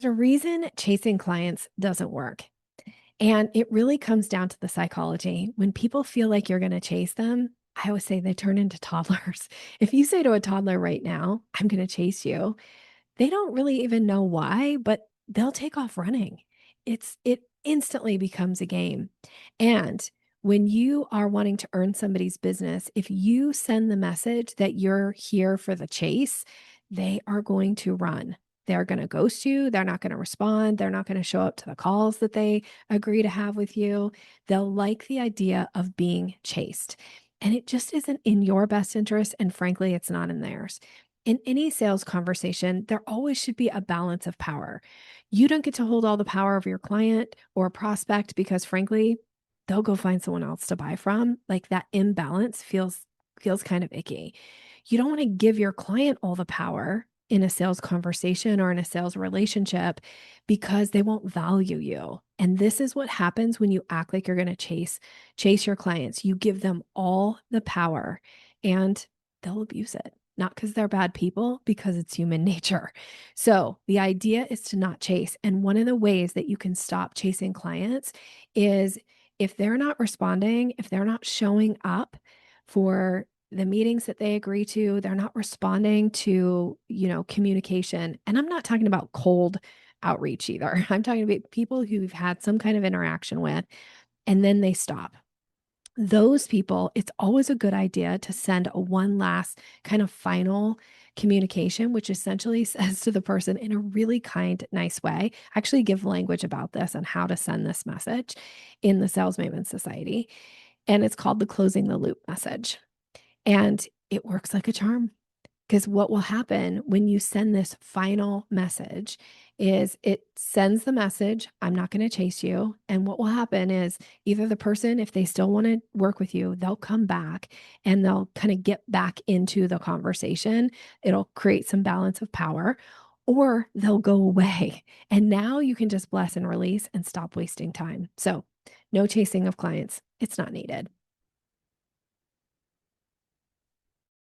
The reason chasing clients doesn't work. And it really comes down to the psychology. When people feel like you're going to chase them, I always say they turn into toddlers. If you say to a toddler right now, I'm going to chase you, they don't really even know why, but they'll take off running. It instantly becomes a game. And when you are wanting to earn somebody's business, if you send the message that you're here for the chase, they are going to run. They're going to ghost you. They're not going to respond. They're not going to show up to the calls that they agree to have with you. They'll like the idea of being chased. And it just isn't in your best interest. And frankly, it's not in theirs. In any sales conversation, there always should be a balance of power. You don't get to hold all the power of your client or prospect because frankly, they'll go find someone else to buy from. Like that imbalance feels kind of icky. You don't want to give your client all the power in a sales conversation or in a sales relationship because they won't value you. And this is what happens when you act like you're going to chase your clients. You give them all the power and they'll abuse it. Not because they're bad people, because it's human nature. So the idea is to not chase. And one of the ways that you can stop chasing clients is if they're not responding, if they're not showing up for the meetings that they agree to, they're not responding to, communication. And I'm not talking about cold outreach either. I'm talking about people who we've had some kind of interaction with, and then they stop. Those people, it's always a good idea to send a one last kind of final communication, which essentially says to the person in a really kind, nice way. I actually give language about this and how to send this message in the Sales Maven Society. And it's called the closing the loop message. And it works like a charm. Because what will happen when you send this final message is it sends the message, I'm not going to chase you. And what will happen is either the person, if they still want to work with you, they'll come back and they'll kind of get back into the conversation. It'll create some balance of power, or they'll go away. And now you can just bless and release and stop wasting time. So, no chasing of clients. It's not needed.